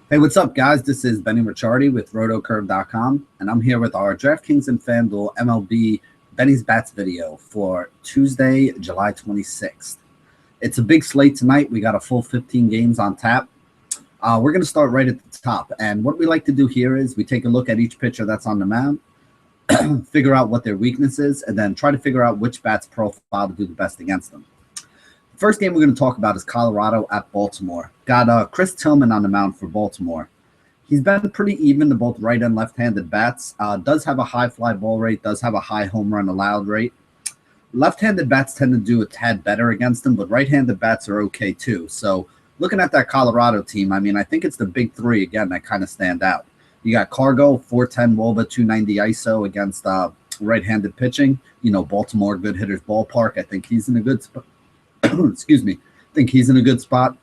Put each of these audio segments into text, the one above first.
Hey, what's up, guys? This is Benny Ricciardi with rotocurve.com, and I'm here with our DraftKings and FanDuel MLB Benny's Bats video for Tuesday, July 26th. It's a big slate tonight. We got a full 15 games on tap. We're going to start right at the top, and what we like to do here is we take a look at each pitcher that's on the mound, figure out what their weakness is, and then try to figure out which bat's profile to do the best against them. First game we're going to talk about is Colorado at Baltimore. Got Chris Tillman on the mound for Baltimore. He's been pretty even to both right and left-handed bats. Does have a high fly ball rate, does have a high home run allowed rate. Left-handed bats tend to do a tad better against him, but right-handed bats are okay too. So looking at that Colorado team, I mean, I think it's the big three, again, that kind of stand out. You got Cargo, 410 WOBA, 290 ISO against right-handed pitching. You know, Baltimore, good hitters ballpark. I think he's in a good spot. Excuse me. I think he's in a good spot.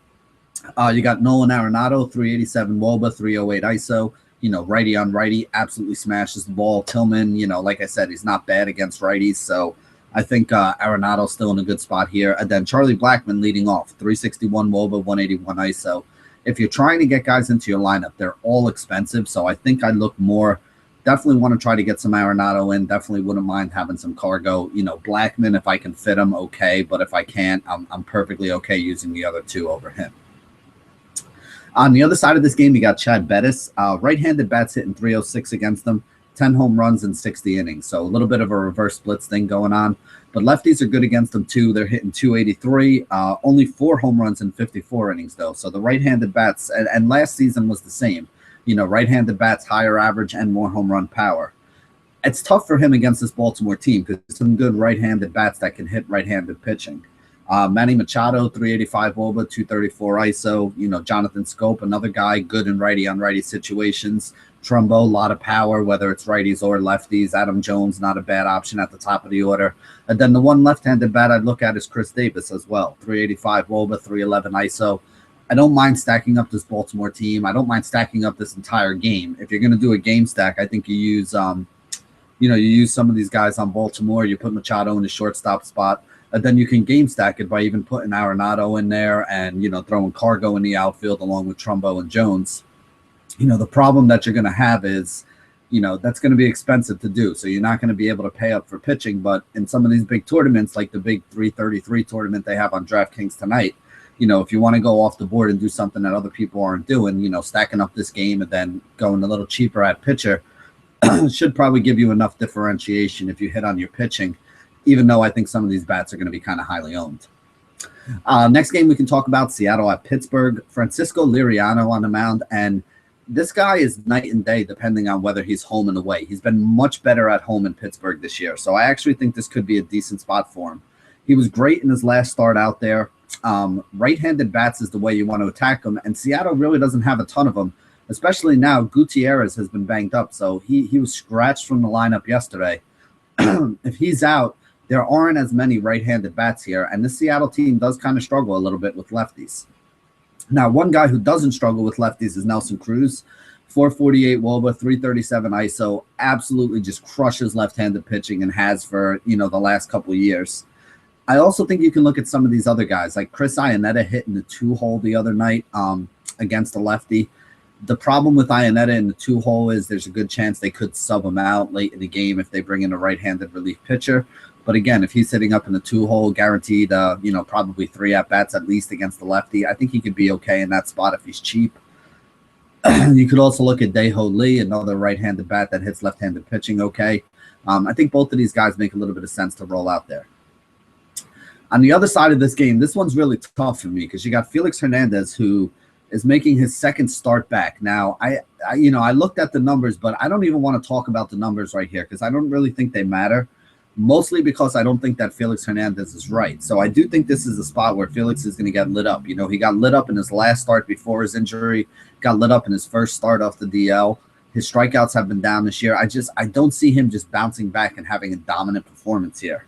You got Nolan Arenado, 387 WOBA, 308 ISO. You know, righty on righty, absolutely smashes the ball. Tillman, you know, like I said, he's not bad against righties. So I think Arenado's still in a good spot here. And then Charlie Blackmon leading off, 361 WOBA, 181 ISO. If you're trying to get guys into your lineup, they're all expensive. So I think I look more. Definitely want to try to get some Arenado in. Definitely wouldn't mind having some Cargo. You know, Blackmon, if I can fit him, okay. But if I can't, I'm perfectly okay using the other two over him. On the other side of this game, you got Chad Bettis. Right-handed bats hitting 306 against them. 10 home runs in 60 innings. So a little bit of a reverse splits thing going on. But lefties are good against them too. They're hitting 283. Only 4 home runs in 54 innings, though. So the right-handed bats, and last season was the same. You know, right-handed bats, higher average and more home run power. It's tough for him against this Baltimore team because some good right-handed bats that can hit right-handed pitching. Manny Machado, 385 WOBA, 234 ISO. You know, Jonathan Scope, another guy, good in righty-on-righty situations. Trumbo, a lot of power, whether it's righties or lefties. Adam Jones, not a bad option at the top of the order. And then the one left-handed bat I'd look at is Chris Davis as well. 385 WOBA, 311 ISO. I don't mind stacking up this Baltimore team. I don't mind stacking up this entire game. If you're going to do a game stack, I think you use, you use some of these guys on Baltimore. You put Machado in the shortstop spot, and then you can game stack it by even putting Arenado in there and, you know, throwing Cargo in the outfield along with Trumbo and Jones. You know, the problem that you're going to have is, you know, that's going to be expensive to do. So you're not going to be able to pay up for pitching. But in some of these big tournaments, like the big 333 tournament they have on DraftKings tonight, you know, if you want to go off the board and do something that other people aren't doing, you know, stacking up this game and then going a little cheaper at pitcher should probably give you enough differentiation if you hit on your pitching, even though I think some of these bats are going to be kind of highly owned. Next game we can talk about, Seattle at Pittsburgh. Francisco Liriano on the mound, and this guy is night and day depending on whether he's home and away. He's been much better at home in Pittsburgh this year, so I actually think this could be a decent spot for him. He was great in his last start out there. Right-handed bats is the way you want to attack them, and Seattle really doesn't have a ton of them, especially now. Gutierrez has been banged up, so he was scratched from the lineup yesterday. If he's out, there aren't as many right-handed bats here, and the Seattle team does kind of struggle a little bit with lefties. Now, one guy who doesn't struggle with lefties is Nelson Cruz. 448 WOBA, 337 ISO, absolutely just crushes left-handed pitching and has for, you know, the last couple of years. I also think you can look at some of these other guys, like Chris Iannetta hitting the 2-hole the other night against a lefty. The problem with Iannetta in the 2-hole is there's a good chance they could sub him out late in the game if they bring in a right-handed relief pitcher. But again, if he's sitting up in the 2-hole, guaranteed, you know, probably 3 at-bats at least against the lefty, I think he could be okay in that spot if he's cheap. You could also look at Dae-Ho Lee, another right-handed bat that hits left-handed pitching okay. I think both of these guys make a little bit of sense to roll out there. On the other side of this game, this one's really tough for me because you got Felix Hernandez, who is making his second start back. Now, I looked at the numbers, but I don't even want to talk about the numbers right here because I don't really think they matter, mostly because I don't think that Felix Hernandez is right. So I do think this is a spot where Felix is going to get lit up. You know, he got lit up in his last start before his injury, got lit up in his first start off the DL. His strikeouts have been down this year. I don't see him just bouncing back and having a dominant performance here.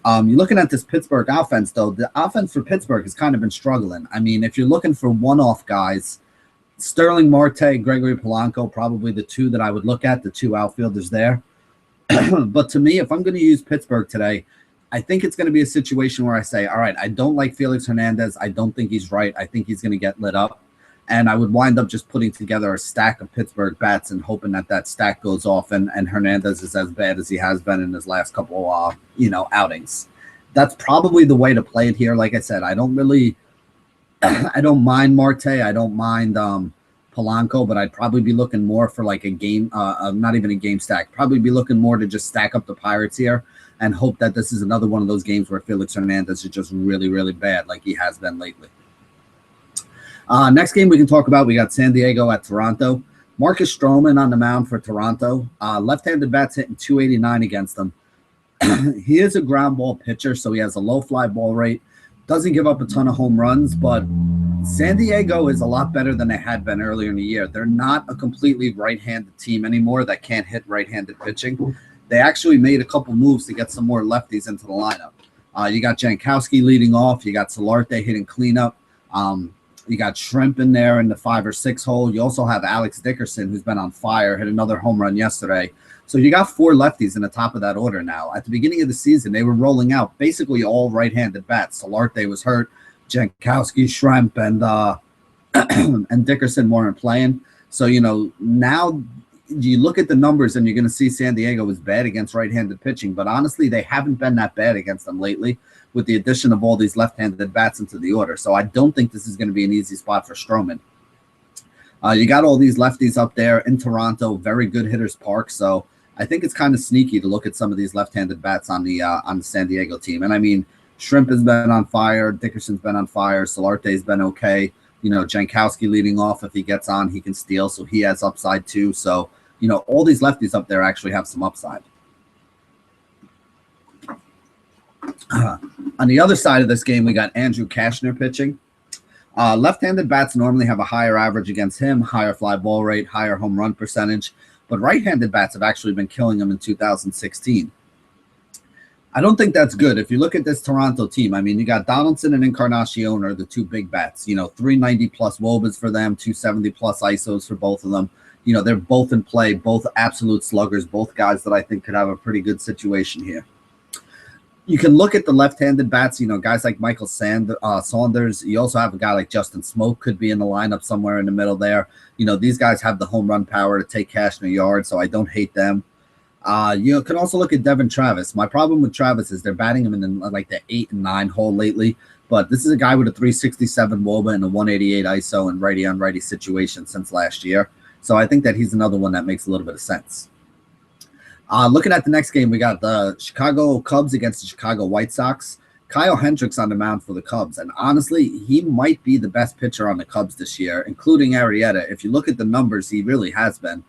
You're looking at this Pittsburgh offense, though. The offense for Pittsburgh has kind of been struggling. I mean, if you're looking for one-off guys, Sterling Marte, Gregory Polanco, probably the two that I would look at, the 2 outfielders there. But to me, if I'm going to use Pittsburgh today, I think it's going to be a situation where I say, all right, I don't like Felix Hernandez. I don't think he's right. I think he's going to get lit up. And I would wind up just putting together a stack of Pittsburgh bats and hoping that that stack goes off and Hernandez is as bad as he has been in his last couple outings. That's probably the way to play it here. Like I said, I don't mind Marte. I don't mind Polanco, but I'd probably be looking more for like a game, not even a game stack. Probably be looking more to just stack up the Pirates here and hope that this is another one of those games where Felix Hernandez is just really, really bad like he has been lately. Next game we can talk about, we got San Diego at Toronto. Marcus Stroman on the mound for Toronto. Left-handed bats hitting 289 against them. He is a ground ball pitcher, so he has a low fly ball rate. Doesn't give up a ton of home runs, but San Diego is a lot better than they had been earlier in the year. They're not a completely right-handed team anymore that can't hit right-handed pitching. They actually made a couple moves to get some more lefties into the lineup. You got Jankowski leading off. You got Solarte hitting cleanup. You got Shrimp in there in the 5 or 6 hole. You also have Alex Dickerson, who's been on fire, hit another home run yesterday. So you got 4 lefties in the top of that order now. At the beginning of the season, they were rolling out basically all right-handed bats. Solarte was hurt. Jankowski, Shrimp, and and Dickerson weren't playing. So, now you look at the numbers and you're going to see San Diego is bad against right-handed pitching. But honestly, they haven't been that bad against them lately with the addition of all these left-handed bats into the order. So I don't think this is going to be an easy spot for Stroman. You got all these lefties up there in Toronto, very good hitters park. So I think it's kind of sneaky to look at some of these left-handed bats on the San Diego team. And I mean, Shrimp has been on fire. Dickerson's been on fire. Solarte's been okay. Jankowski leading off. If he gets on, he can steal. So he has upside too. So, all these lefties up there actually have some upside. On the other side of this game, we got Andrew Cashner pitching. Left-handed bats normally have a higher average against him, higher fly ball rate, higher home run percentage. But right-handed bats have actually been killing him in 2016. I don't think that's good. If you look at this Toronto team, I mean, you got Donaldson and Encarnacion are the 2 big bats. 390-plus wOBAs for them, 270-plus ISOs for both of them. They're both in play, both absolute sluggers, both guys that I think could have a pretty good situation here. You can look at the left-handed bats, guys like Michael Saunders. You also have a guy like Justin Smoke could be in the lineup somewhere in the middle there. These guys have the home run power to take Cashner yards, so I don't hate them. You can also look at Devin Travis. My problem with Travis is they're batting him in like the 8 and 9 hole lately, but this is a guy with a 367 wOBA and a 188 ISO in righty-on-righty situation since last year. So I think that he's another one that makes a little bit of sense. Looking at the next game, we got the Chicago Cubs against the Chicago White Sox. Kyle Hendricks on the mound for the Cubs. And honestly, he might be the best pitcher on the Cubs this year, including Arrieta. If you look at the numbers, he really has been.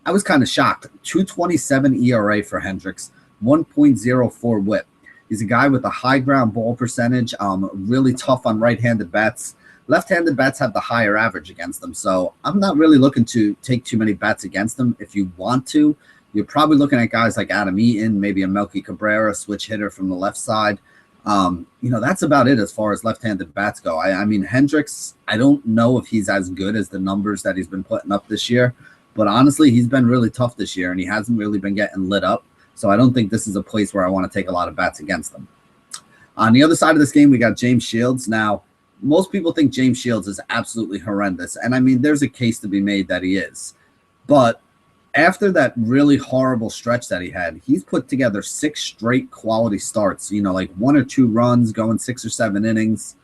I was kind of shocked. 2.27 ERA for Hendricks, 1.04 whip. He's a guy with a high ground ball percentage, really tough on right-handed bats. Left-handed bats have the higher average against them. So I'm not really looking to take too many bats against them. If you want to, you're probably looking at guys like Adam Eaton, maybe a Melky Cabrera, switch hitter from the left side. That's about it as far as left-handed bats go. I mean, Hendricks, I don't know if he's as good as the numbers that he's been putting up this year, but honestly, he's been really tough this year, and he hasn't really been getting lit up. So I don't think this is a place where I want to take a lot of bats against them. On the other side of this game, we got James Shields. Now, most people think James Shields is absolutely horrendous, and I mean, there's a case to be made that he is. But after that really horrible stretch that he had, he's put together 6 straight quality starts, like 1 or 2 runs, going 6 or 7 innings,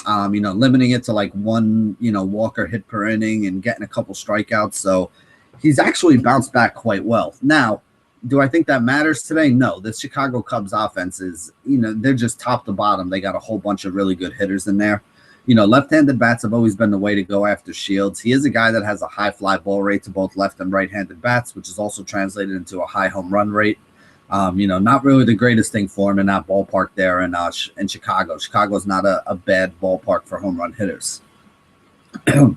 limiting it to like 1, walker hit per inning and getting a couple strikeouts. So he's actually bounced back quite well. Now, do I think that matters today? No. The Chicago Cubs offense is, they're just top to bottom. They got a whole bunch of really good hitters in there. Left-handed bats have always been the way to go after Shields. He is a guy that has a high fly ball rate to both left and right-handed bats, which is also translated into a high home run rate. Not really the greatest thing for him in that ballpark there in Chicago. Chicago's not a bad ballpark for home run hitters. I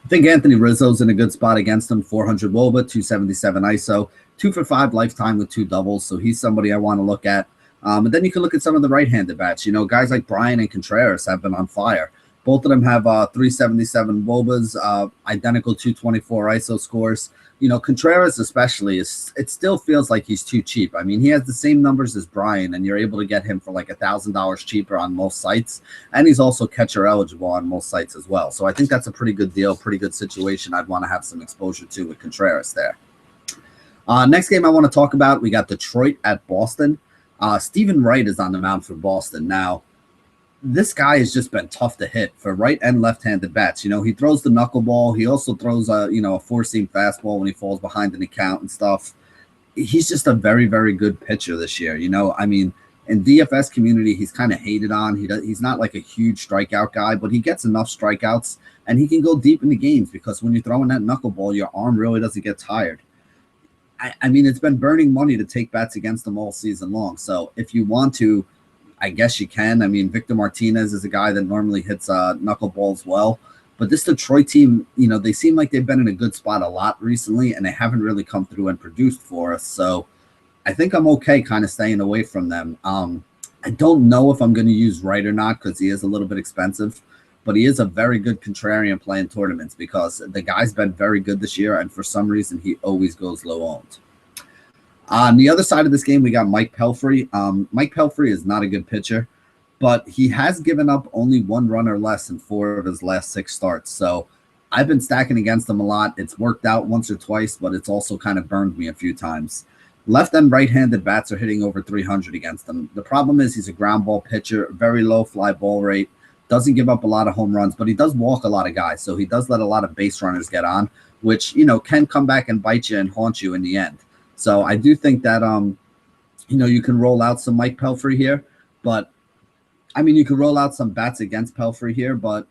think Anthony Rizzo's in a good spot against him. 400 wOBA, 277 ISO, 2 for 5 lifetime with 2 doubles. So he's somebody I want to look at. And then you can look at some of the right-handed bats. Guys like Bryan and Contreras have been on fire. Both of them have 377 WOBAs, identical 224 ISO scores. You know, Contreras especially, it still feels like he's too cheap. I mean, he has the same numbers as Brian, and you're able to get him for like $1,000 cheaper on most sites. And he's also catcher eligible on most sites as well. So I think that's a pretty good deal, pretty good situation I'd want to have some exposure to with Contreras there. Next game I want to talk about, we got Detroit at Boston. Stephen Wright is on the mound for Boston. Now, this guy has just been tough to hit for right and left-handed bats. You know, he throws the knuckleball. He also throws a four-seam fastball when he falls behind in the count and stuff. He's just a very, very good pitcher this year. You know, I mean, in DFS community, he's kind of hated on. He's not like a huge strikeout guy, but he gets enough strikeouts, and he can go deep into games because when you're throwing that knuckleball, your arm really doesn't get tired. I mean, it's been burning money to take bats against him all season long. So if you want to, I guess you can. I mean, Victor Martinez is a guy that normally hits knuckleballs well. But this Detroit team, you know, they seem like they've been in a good spot a lot recently, and they haven't really come through and produced for us. So I think I'm okay kind of staying away from them. I don't know if I'm going to use Wright or not because he is a little bit expensive. But he is a very good contrarian play in tournaments because the guy's been very good this year, and for some reason, he always goes low-owned. On the other side of this game, we got Mike Pelfrey. Mike Pelfrey is not a good pitcher, but he has given up only 1 run or less in 4 of his last 6 starts. So I've been stacking against him a lot. It's worked out once or twice, but it's also kind of burned me a few times. Left and right-handed bats are hitting over 300 against him. The problem is he's a ground ball pitcher, very low fly ball rate, doesn't give up a lot of home runs, but he does walk a lot of guys. So he does let a lot of base runners get on, which, you know, can come back and bite you and haunt you in the end. So I do think that, you know, you can roll out some Mike Pelfrey here, but I mean, you could roll out some bats against Pelfrey here, but,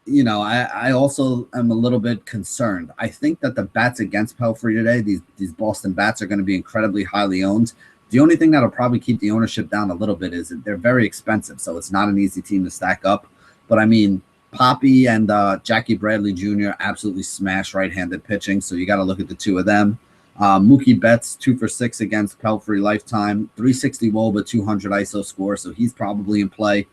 you know, I also am a little bit concerned. I think that the bats against Pelfrey today, these Boston bats are going to be incredibly highly owned. The only thing that'll probably keep the ownership down a little bit is that they're very expensive, so it's not an easy team to stack up. But I mean, Poppy and Jackie Bradley Jr. absolutely smash right-handed pitching, so you got to look at the 2 of them. Mookie Betts 2 for 6 against Pelfrey lifetime, 360 WOBA, 200 ISO score, so he's probably in play.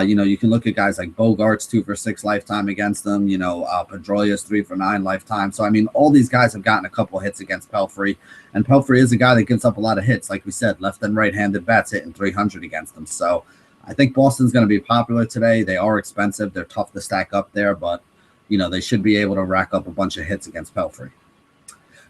You know, you can look at guys like Bogarts 2 for 6 lifetime against them. You know, Pedroia's 3 for 9 lifetime. So I mean, all these guys have gotten a couple hits against Pelfrey, and Pelfrey is a guy that gives up a lot of hits. Like we said, left and right-handed bats hitting 300 against them. So I think Boston's going to be popular today. They are expensive. They're tough to stack up there, but you know, they should be able to rack up a bunch of hits against Pelfrey.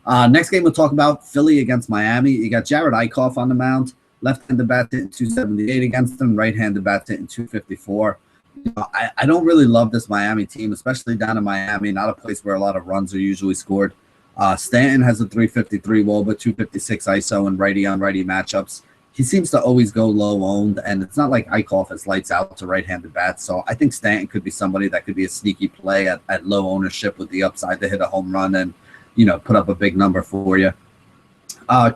Next game we'll talk about, Philly against Miami. You got Jared Eichhoff on the mound. Left-handed bat hitting 278 against them. Right-handed bat hitting 254. You know, I don't really love this Miami team, especially down in Miami, not a place where a lot of runs are usually scored. Stanton has a 353 WOBA, 256 ISO, and righty-on-righty matchups. He seems to always go low-owned, and it's not like Eichhoff is lights out to right-handed bats. So I think Stanton could be somebody that could be a sneaky play at low ownership with the upside to hit a home run and, you know, put up a big number for you.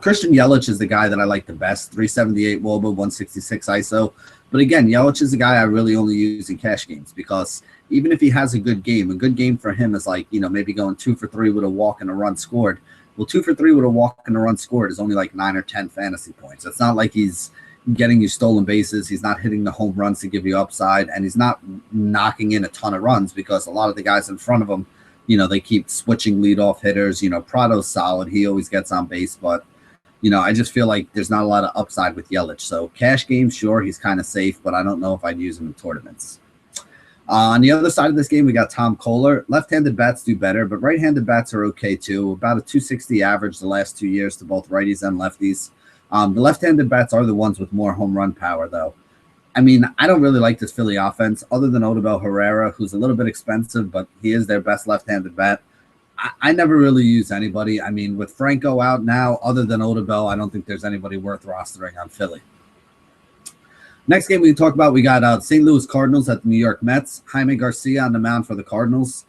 Christian Yelich is the guy that I like the best, 378 WOBA, 166 ISO. But again, Yelich is a guy I really only use in cash games because even if he has a good game for him is like, you know, maybe going 2 for 3 with a walk and a run scored. Well, 2 for 3 with a walk and a run scored is only like 9 or 10 fantasy points. It's not like he's getting you stolen bases. He's not hitting the home runs to give you upside, and he's not knocking in a ton of runs because a lot of the guys in front of him, you know, they keep switching leadoff hitters. You know, Prado's solid. He always gets on base. But, you know, I just feel like there's not a lot of upside with Yelich. So cash games, sure, he's kind of safe, but I don't know if I'd use him in tournaments. On the other side of this game, we got Tom Kohler. Left-handed bats do better, but right-handed bats are okay too. About a 260 average the last 2 years to both righties and lefties. The left-handed bats are the ones with more home run power, though. I mean, I don't really like this Philly offense other than Odubel Herrera, who's a little bit expensive, but he is their best left-handed bat. I never really use anybody. I mean, with Franco out now, other than Odubel, I don't think there's anybody worth rostering on Philly. Next game we can talk about, we got St. Louis Cardinals at the New York Mets. Jaime Garcia on the mound for the Cardinals.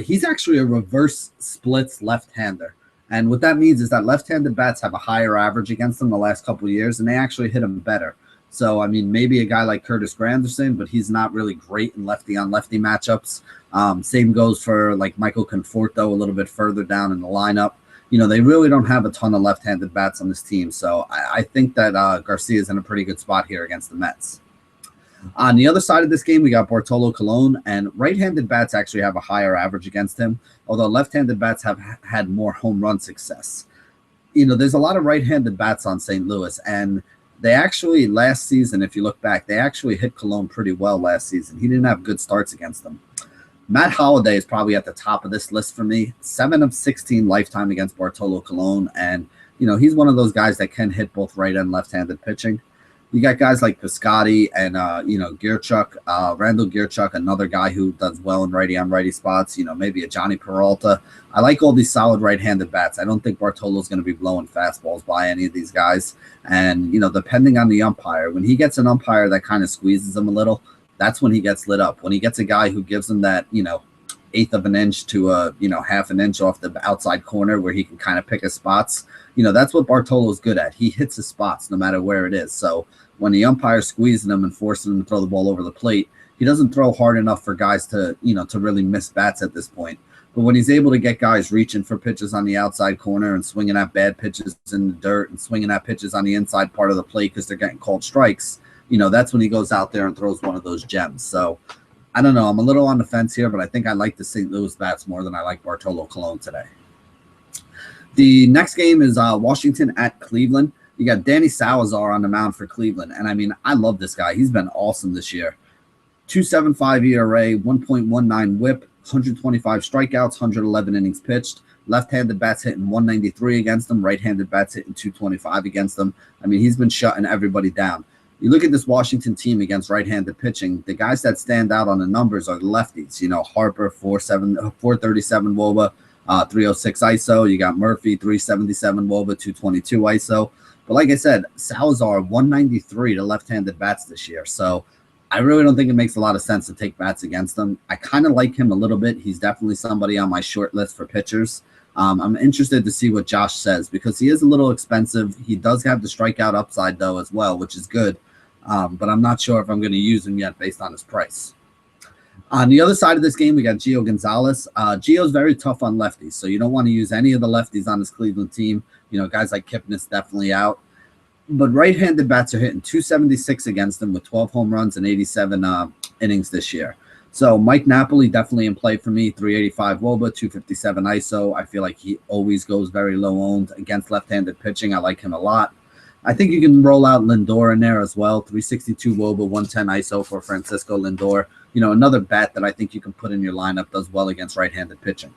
He's actually a reverse splits left-hander. And what that means is that left-handed bats have a higher average against them the last couple of years, and they actually hit them better. So, I mean, maybe a guy like Curtis Granderson, but he's not really great in lefty-on-lefty matchups. Same goes for, like, Michael Conforto a little bit further down in the lineup. You know, they really don't have a ton of left-handed bats on this team. So I think that Garcia is in a pretty good spot here against the Mets. On the other side of this game, we got Bartolo Colon, and right-handed bats actually have a higher average against him, although left-handed bats have had more home run success. There's a lot of right-handed bats on St. Louis, and they actually, last season, if you look back, they actually hit Colon pretty well last season. He didn't have good starts against them. Matt Holliday is probably at the top of this list for me. 7 of 16 lifetime against Bartolo Colon, and he's one of those guys that can hit both right and left-handed pitching. You got guys like Piscotty and Gierchuk, Randall Gierchuk, another guy who does well in righty-on-righty spots. Maybe a Johnny Peralta. I like all these solid right-handed bats. I don't think Bartolo's going to be blowing fastballs by any of these guys. And depending on the umpire, when he gets an umpire that kind of squeezes him a little, that's when he gets lit up. When he gets a guy who gives him that eighth of an inch to a half an inch off the outside corner where he can kind of pick his spots, that's what Bartolo's good at. He hits his spots no matter where it is. So when the umpire's squeezing him and forcing him to throw the ball over the plate, he doesn't throw hard enough for guys to to really miss bats at this point. But when he's able to get guys reaching for pitches on the outside corner and swinging at bad pitches in the dirt and swinging at pitches on the inside part of the plate because they're getting called strikes, that's when he goes out there and throws one of those gems. So I don't know. I'm a little on the fence here, but I think I like the St. Louis bats more than I like Bartolo Colon today. The next game is Washington at Cleveland. You got Danny Salazar on the mound for Cleveland. And, I love this guy. He's been awesome this year. 2.75 ERA, 1.19 whip, 125 strikeouts, 111 innings pitched. Left-handed bats hitting 193 against him. Right-handed bats hitting 225 against him. He's been shutting everybody down. You look at this Washington team against right-handed pitching, the guys that stand out on the numbers are the lefties. Harper, 437 WOBA, 306 ISO. You got Murphy, 377 WOBA, 222 ISO. But like I said, Salazar, 193 to left-handed bats this year. So I really don't think it makes a lot of sense to take bats against him. I kind of like him a little bit. He's definitely somebody on my short list for pitchers. I'm interested to see what Josh says because he is a little expensive. He does have the strikeout upside, though, as well, which is good. But I'm not sure if I'm going to use him yet based on his price. On the other side of this game, we got Gio Gonzalez. Gio's very tough on lefties, so you don't want to use any of the lefties on this Cleveland team. Guys like Kipnis definitely out. But right-handed bats are hitting 276 against him with 12 home runs and 87 innings this year. So Mike Napoli definitely in play for me, 385 WOBA, 257 ISO. I feel like he always goes very low-owned against left-handed pitching. I like him a lot. I think you can roll out Lindor in there as well, 362 WOBA, 110 ISO for Francisco Lindor. Another bat that I think you can put in your lineup does well against right-handed pitching.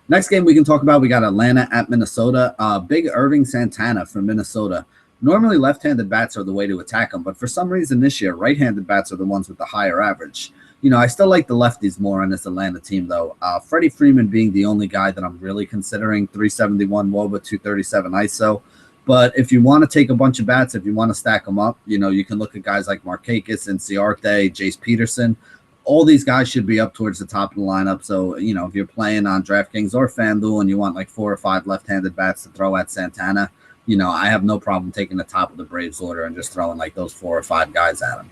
Next game we can talk about, we got Atlanta at Minnesota. Big Irving Santana from Minnesota. Normally left-handed bats are the way to attack him, but for some reason this year, right-handed bats are the ones with the higher average. I still like the lefties more on this Atlanta team, though. Freddie Freeman being the only guy that I'm really considering, 371 WOBA, 237 ISO. But if you want to take a bunch of bats, if you want to stack them up, you can look at guys like Markakis, Inciarte, Jace Peterson. All these guys should be up towards the top of the lineup. So, if you're playing on DraftKings or FanDuel and you want like 4 or 5 left-handed bats to throw at Santana, I have no problem taking the top of the Braves order and just throwing like those 4 or 5 guys at him.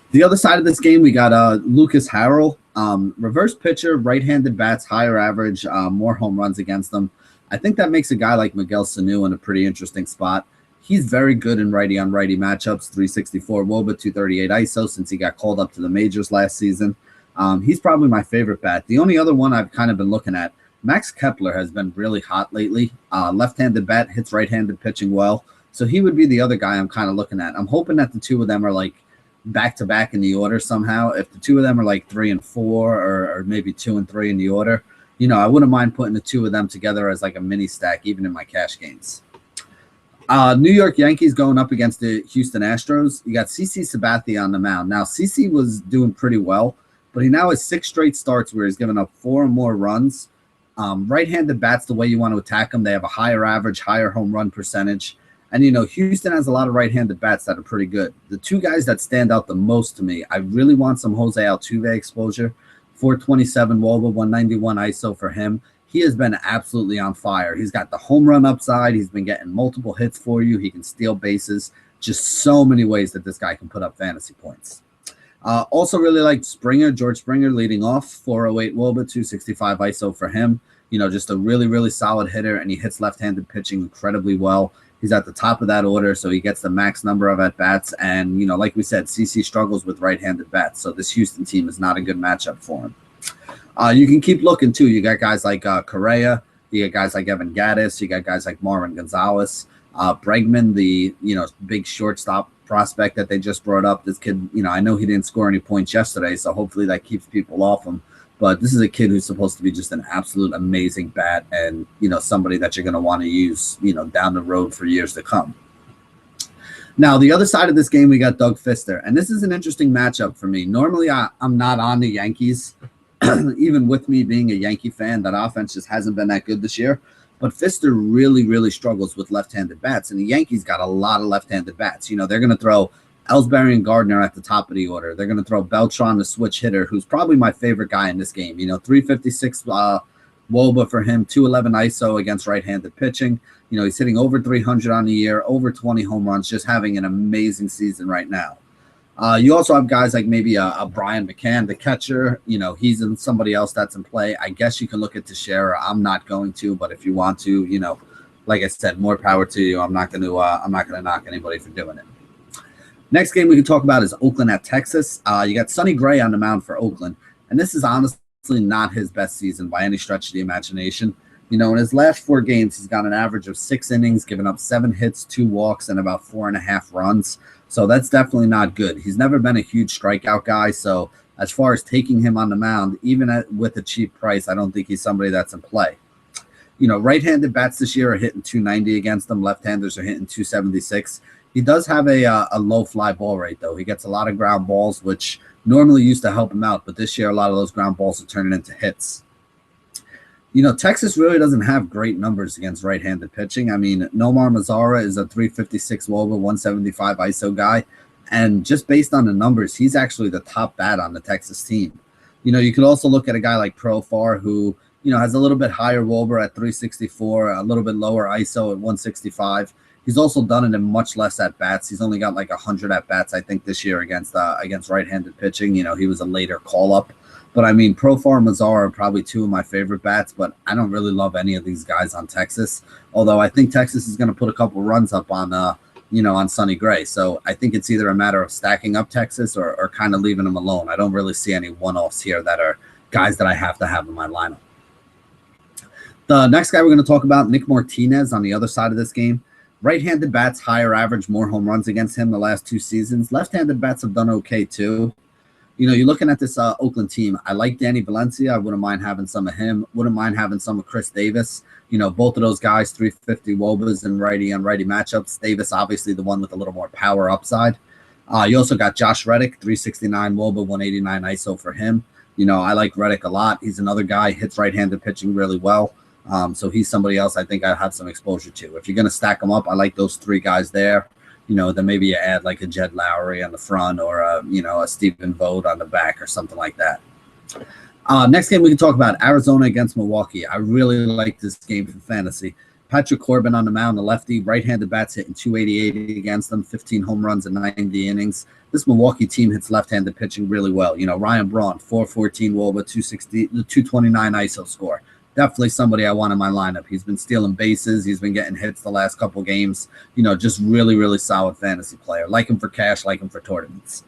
The other side of this game, we got Lucas Harrell, reverse pitcher, right-handed bats, higher average, more home runs against them. I think that makes a guy like Miguel Sanu in a pretty interesting spot. He's very good in righty-on-righty matchups, 364 WOBA, 238 ISO since he got called up to the majors last season. He's probably my favorite bat. The only other one I've kind of been looking at, Max Kepler has been really hot lately. Left-handed bat, hits right-handed pitching well. So he would be the other guy I'm kind of looking at. I'm hoping that the two of them are like back-to-back in the order somehow. If the two of them are like 3 and 4 or maybe 2 and 3 in the order, I wouldn't mind putting the two of them together as like a mini stack, even in my cash games. New York Yankees going up against the Houston Astros. You got CC Sabathia on the mound. Now, CC was doing pretty well, but he now has 6 straight starts where he's given up 4 or more runs. Right-handed bats the way you want to attack them. They have a higher average, higher home run percentage. And, Houston has a lot of right-handed bats that are pretty good. The two guys that stand out the most to me, I really want some Jose Altuve exposure. 427 WOBA, 191 ISO for him. He has been absolutely on fire. He's got the home run upside. He's been getting multiple hits for you. He can steal bases. Just so many ways that this guy can put up fantasy points. Also really like Springer, George Springer leading off, 408 WOBA, 265 ISO for him. Just a really, really solid hitter, and he hits left-handed pitching incredibly well. He's at the top of that order, so he gets the max number of at-bats. And, like we said, CC struggles with right-handed bats, so this Houston team is not a good matchup for him. You can keep looking, too. You got guys like Correa. You got guys like Evan Gattis. You got guys like Marvin Gonzalez. Bregman, the, big shortstop prospect that they just brought up. This kid, I know he didn't score any points yesterday, so hopefully that keeps people off him. But this is a kid who's supposed to be just an absolute amazing bat and, somebody that you're going to want to use, down the road for years to come. Now, the other side of this game, we got Doug Fister. And this is an interesting matchup for me. Normally, I'm not on the Yankees. Even with me being a Yankee fan, that offense just hasn't been that good this year. But Fister really, really struggles with left-handed bats. And the Yankees got a lot of left-handed bats. They're going to throw Ellsbury and Gardner at the top of the order. They're going to throw Beltran, the switch hitter, who's probably my favorite guy in this game. 356 WOBA for him, 211 ISO against right-handed pitching. He's hitting over 300 on the year, over 20 home runs, just having an amazing season right now. You also have guys like maybe a Brian McCann, the catcher. He's in somebody else that's in play. I guess you can look at Teixeira. I'm not going to, but if you want to, like I said, more power to you. I'm not going to knock anybody for doing it. Next game we can talk about is Oakland at Texas. You got Sonny Gray on the mound for Oakland, and this is honestly not his best season by any stretch of the imagination. In his last 4 games, he's got an average of 6 innings, giving up 7 hits, 2 walks, and about 4.5 runs. So that's definitely not good. He's never been a huge strikeout guy. So as far as taking him on the mound, even with a cheap price, I don't think he's somebody that's in play. Right-handed bats this year are hitting 290 against them. Left-handers are hitting 276. He does have a low fly ball rate, though. He gets a lot of ground balls, which normally used to help him out. But this year, a lot of those ground balls are turning into hits. Texas really doesn't have great numbers against right-handed pitching. I mean, Nomar Mazara is a 356 WOBA, 175 ISO guy. And just based on the numbers, he's actually the top bat on the Texas team. You could also look at a guy like Profar, who, has a little bit higher WOBA at 364, a little bit lower ISO at 165. He's also done it in much less at-bats. He's only got like 100 at-bats, I think, this year against right-handed pitching. He was a later call-up. But, I mean, Profar and Mazara are probably 2 of my favorite bats, but I don't really love any of these guys on Texas, although I think Texas is going to put a couple runs up on, on Sonny Gray. So I think it's either a matter of stacking up Texas or kind of leaving them alone. I don't really see any one-offs here that are guys that I have to have in my lineup. The next guy we're going to talk about, Nick Martinez, on the other side of this game. Right-handed bats, higher average, more home runs against him the last 2 seasons. Left-handed bats have done okay, too. You're looking at this Oakland team. I like Danny Valencia. I wouldn't mind having some of him. Wouldn't mind having some of Chris Davis. Both of those guys, 350 WOBAs and righty on righty matchups. Davis, obviously, the one with a little more power upside. You also got Josh Reddick, 369 WOBA, 189 ISO for him. I like Reddick a lot. He's another guy, hits right-handed pitching really well. So he's somebody else I think I have some exposure to. If you're going to stack them up, I like those 3 guys there. Then maybe you add like a Jed Lowry on the front or a Stephen Vogt on the back or something like that. Next game we can talk about, Arizona against Milwaukee. I really like this game for fantasy. Patrick Corbin on the mound, the lefty, right-handed bats hitting 288 against them, 15 home runs in 90 innings. This Milwaukee team hits left-handed pitching really well. Ryan Braun, 414 WOBA, 229 ISO score. Definitely somebody I want in my lineup. He's been stealing bases. He's been getting hits the last couple games. Just really, really solid fantasy player. Like him for cash, like him for tournaments.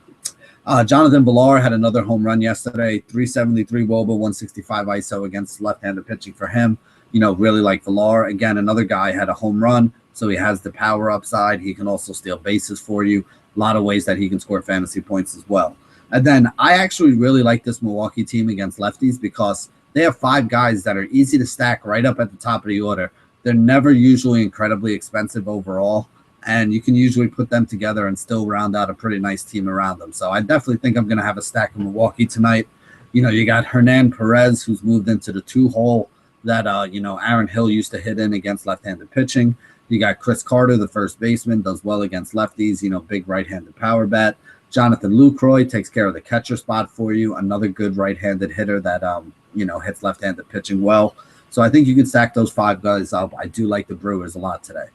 Jonathan Villar had another home run yesterday. 373 WOBA, 165 ISO against left-handed pitching for him. Really like Villar. Again, another guy had a home run, so he has the power upside. He can also steal bases for you. A lot of ways that he can score fantasy points as well. And then I actually really like this Milwaukee team against lefties because they have 5 guys that are easy to stack right up at the top of the order. They're never usually incredibly expensive overall, and you can usually put them together and still round out a pretty nice team around them. So I definitely think I'm going to have a stack of Milwaukee tonight. You got Hernan Perez, who's moved into the 2-hole that, Aaron Hill used to hit in against left-handed pitching. You got Chris Carter, the first baseman, does well against lefties, big right-handed power bat. Jonathan Lucroy takes care of the catcher spot for you. Another good right-handed hitter that, hits left-handed pitching well. So I think you can stack those 5 guys up. I do like the Brewers a lot today.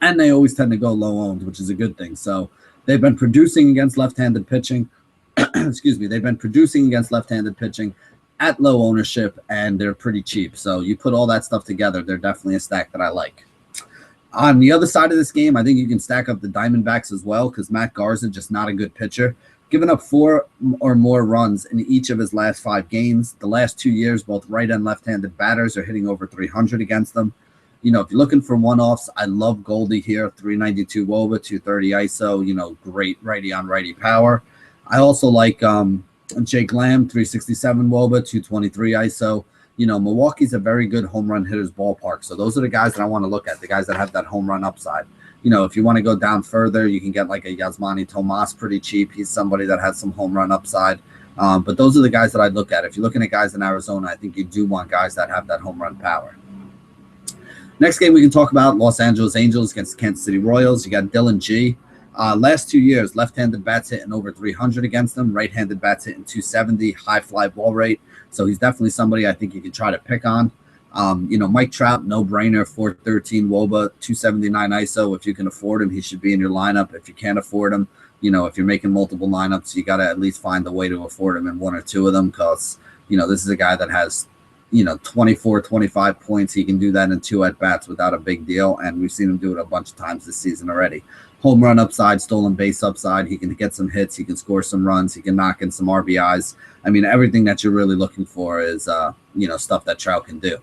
And they always tend to go low-owned, which is a good thing. So they've been producing against left-handed pitching. Excuse me. They've been producing against left-handed pitching at low ownership, and they're pretty cheap. So you put all that stuff together, they're definitely a stack that I like. On the other side of this game, I think you can stack up the Diamondbacks as well because Matt Garza just not a good pitcher. Giving up 4 or more runs in each of his last 5 games. The last 2 years, both right and left-handed batters are hitting over 300 against them. If you're looking for one-offs, I love Goldie here, 392 WOBA, 230 ISO, great righty-on-righty power. I also like Jake Lamb, 367 WOBA, 223 ISO. Milwaukee's a very good home run hitters ballpark. So those are the guys that I want to look at, the guys that have that home run upside. If you want to go down further, you can get like a Yasmani Tomas pretty cheap. He's somebody that has some home run upside. But those are the guys that I'd look at. If you're looking at guys in Arizona, I think you do want guys that have that home run power. Next game we can talk about, Los Angeles Angels against Kansas City Royals. You got Dylan G. Last 2 years, left-handed bats hitting over 300 against them. Right-handed bats hitting 270, high fly ball rate. So he's definitely somebody I think you can try to pick on. Mike Trout, no-brainer, 413 WOBA, 279 ISO. If you can afford him, he should be in your lineup. If you can't afford him, if you're making multiple lineups, you got to at least find a way to afford him in 1 or 2 of them because, this is a guy that has, 24, 25 points. He can do that in 2 at-bats without a big deal, and we've seen him do it a bunch of times this season already. Home run upside, stolen base upside. He can get some hits. He can score some runs. He can knock in some RBIs. I mean, everything that you're really looking for is, stuff that Trout can do.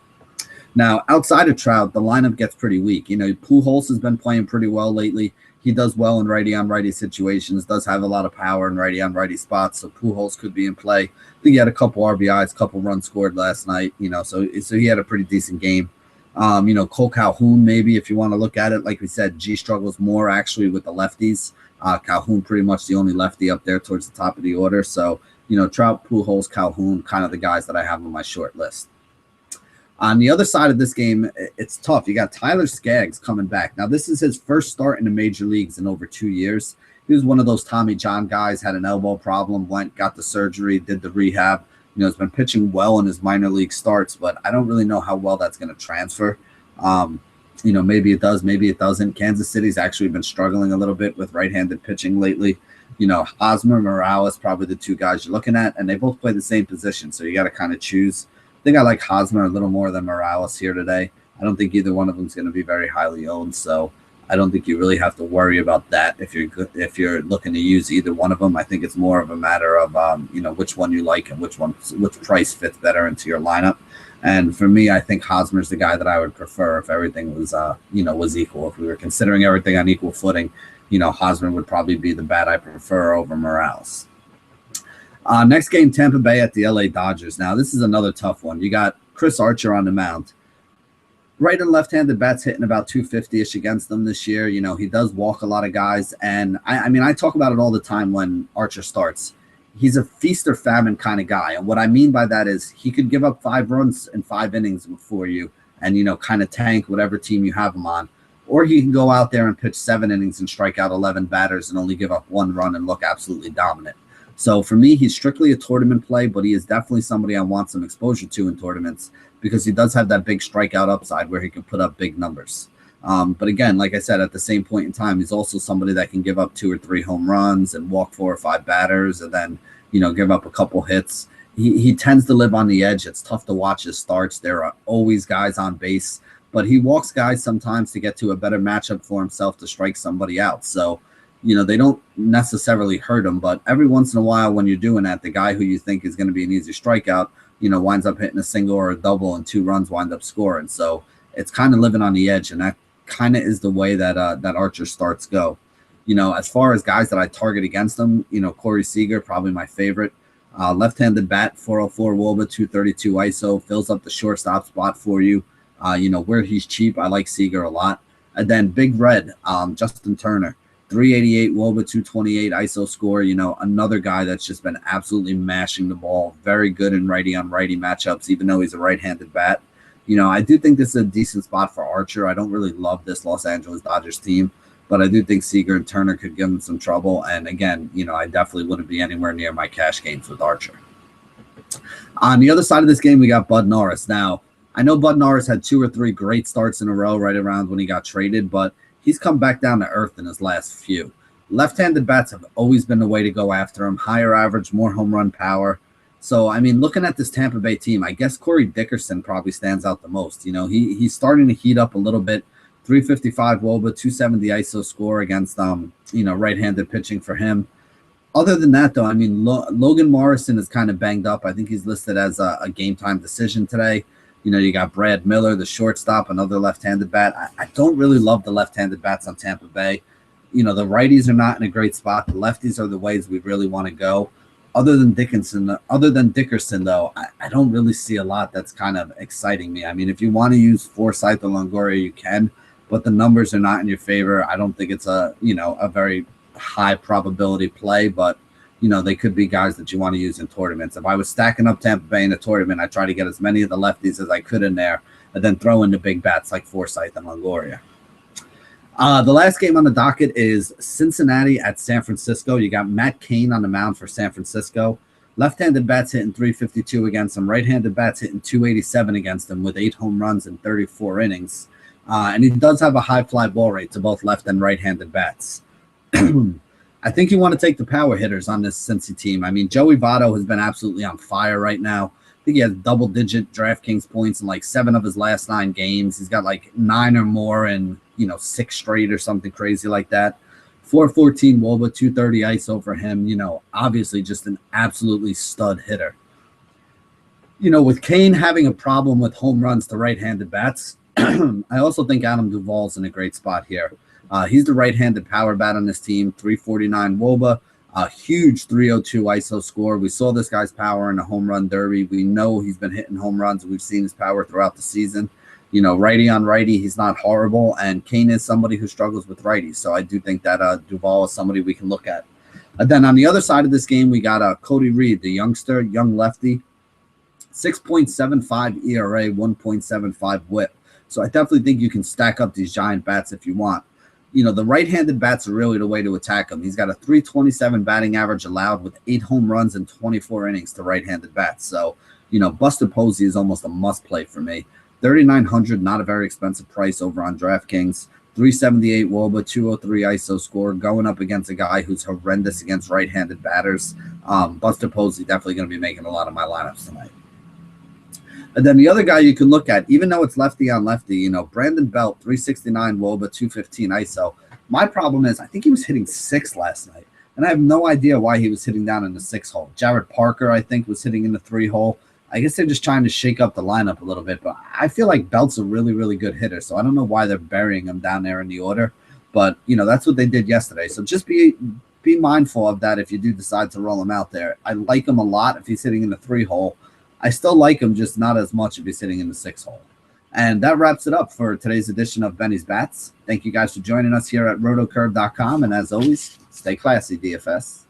Now, outside of Trout, the lineup gets pretty weak. Pujols has been playing pretty well lately. He does well in righty-on-righty situations, does have a lot of power in righty-on-righty spots, so Pujols could be in play. I think he had a couple RBIs, couple runs scored last night, so he had a pretty decent game. Cole Calhoun, maybe, if you want to look at it. Like we said, G struggles more actually with the lefties. Calhoun pretty much the only lefty up there towards the top of the order. So, Trout, Pujols, Calhoun, kind of the guys that I have on my short list. On the other side of this game, it's tough. You got Tyler Skaggs coming back. Now, this is his first start in the major leagues in over 2 years. He was one of those Tommy John guys, had an elbow problem, got the surgery, did the rehab. Has been pitching well in his minor league starts, but I don't really know how well that's going to transfer. Maybe it does, maybe it doesn't. Kansas City's actually been struggling a little bit with right-handed pitching lately. Hosmer, Morales, probably the 2 guys you're looking at, and they both play the same position, so you got to kind of choose. I think I like Hosmer a little more than Morales here today. I don't think either one of them is going to be very highly owned, so I don't think you really have to worry about that if you're looking to use either one of them. I think it's more of a matter of which one you like and which price fits better into your lineup. And for me, I think Hosmer's the guy that I would prefer if everything was was equal. If we were considering everything on equal footing, Hosmer would probably be the bat I prefer over Morales. Next game, Tampa Bay at the LA Dodgers. Now, this is another tough one. You got Chris Archer on the mound. Right and left-handed bats hitting about 250-ish against them this year. He does walk a lot of guys. And, I talk about it all the time when Archer starts. He's a feast or famine kind of guy. And what I mean by that is he could give up 5 runs in 5 innings for you and, kind of tank whatever team you have him on. Or he can go out there and pitch 7 innings and strike out 11 batters and only give up 1 run and look absolutely dominant. So for me, he's strictly a tournament play, but he is definitely somebody I want some exposure to in tournaments because he does have that big strikeout upside where he can put up big numbers. But again, like I said, at the same point in time, he's also somebody that can give up 2 or 3 home runs and walk 4 or 5 batters and then, give up a couple hits. He tends to live on the edge. It's tough to watch his starts. There are always guys on base, but he walks guys sometimes to get to a better matchup for himself to strike somebody out. So, they don't necessarily hurt him, but every once in a while when you're doing that, the guy who you think is going to be an easy strikeout, winds up hitting a single or a double and 2 runs wind up scoring. So it's kind of living on the edge, and that kind of is the way that that Archer starts go. As far as guys that I target against him, Corey Seager, probably my favorite. Left-handed bat, 404 WOBA, 232 ISO, fills up the shortstop spot for you. Where he's cheap, I like Seager a lot. And then Big Red, Justin Turner. 388 WOBA, 228 ISO score. Another guy that's just been absolutely mashing the ball. Very good in righty-on-righty matchups, even though he's a right-handed bat. I do think this is a decent spot for Archer. I don't really love this Los Angeles Dodgers team, but I do think Seager and Turner could give him some trouble. And again, I definitely wouldn't be anywhere near my cash games with Archer. On the other side of this game, we got Bud Norris. Now, I know Bud Norris had 2 or 3 great starts in a row right around when he got traded, but he's come back down to earth in his last few. Left-handed bats have always been the way to go after him. Higher average, more home run power. So, looking at this Tampa Bay team, I guess Corey Dickerson probably stands out the most. He's starting to heat up a little bit. 355 WOBA, 270 ISO score against right-handed pitching for him. Other than that, though, I mean, Logan Morrison is kind of banged up. I think he's listed as a game-time decision today. You got Brad Miller, the shortstop, another left-handed bat. I don't really love the left-handed bats on Tampa Bay. The righties are not in a great spot. The lefties are the ways we really want to go. Other than Dickerson, though, I don't really see a lot that's kind of exciting me. I mean, if you want to use Forsythe or Longoria, you can, but the numbers are not in your favor. I don't think it's a very high probability play, but they could be guys that you want to use in tournaments. If I was stacking up Tampa Bay in a tournament, I try to get as many of the lefties as I could in there, and then throw in the big bats like Forsythe and Longoria. The last game on the docket is Cincinnati at San Francisco. You got Matt Cain on the mound for San Francisco. Left-handed bats hitting 352 against him. Right-handed bats hitting 287 against him with 8 home runs in 34 innings. And he does have a high fly ball rate to both left and right-handed bats. I think you want to take the power hitters on this Cincy team. I mean, Joey Votto has been absolutely on fire right now. I think he has double-digit DraftKings points in like 7 of his last 9 games. He's got like 9 or more in 6 straight or something crazy like that. 414 WOBA, 230 ISO for him. Obviously just an absolutely stud hitter. With Cain having a problem with home runs to right-handed bats, I also think Adam Duvall's in a great spot here. He's the right-handed power bat on this team, 349 WOBA, a huge 302 ISO score. We saw this guy's power in a home run derby. We know he's been hitting home runs. We've seen his power throughout the season. Righty on righty, he's not horrible, and Cain is somebody who struggles with righties. So I do think that Duvall is somebody we can look at. And then on the other side of this game, we got Cody Reed, the young lefty, 6.75 ERA, 1.75 WHIP. So I definitely think you can stack up these giant bats if you want. The right-handed bats are really the way to attack him. He's got a 327 batting average allowed with 8 home runs in 24 innings to right-handed bats. So, Buster Posey is almost a must-play for me. 3,900, not a very expensive price over on DraftKings. 378 WOBA, 203 ISO score, going up against a guy who's horrendous against right-handed batters. Buster Posey definitely going to be making a lot of my lineups tonight. And then the other guy you can look at, even though it's lefty on lefty, Brandon Belt, 369 WOBA, 215 ISO. My problem is I think he was hitting 6 last night, and I have no idea why he was hitting down in the 6 hole. Jared Parker, I think, was hitting in the 3 hole. I guess they're just trying to shake up the lineup a little bit, but I feel like Belt's a really, really good hitter, so I don't know why they're burying him down there in the order, but, that's what they did yesterday. So just be mindful of that if you do decide to roll him out there. I like him a lot if he's hitting in the 3 hole. I still like him, just not as much if he's sitting in the 6 hole. And that wraps it up for today's edition of Benny's Bats. Thank you guys for joining us here at rotocurve.com. And as always, stay classy, DFS.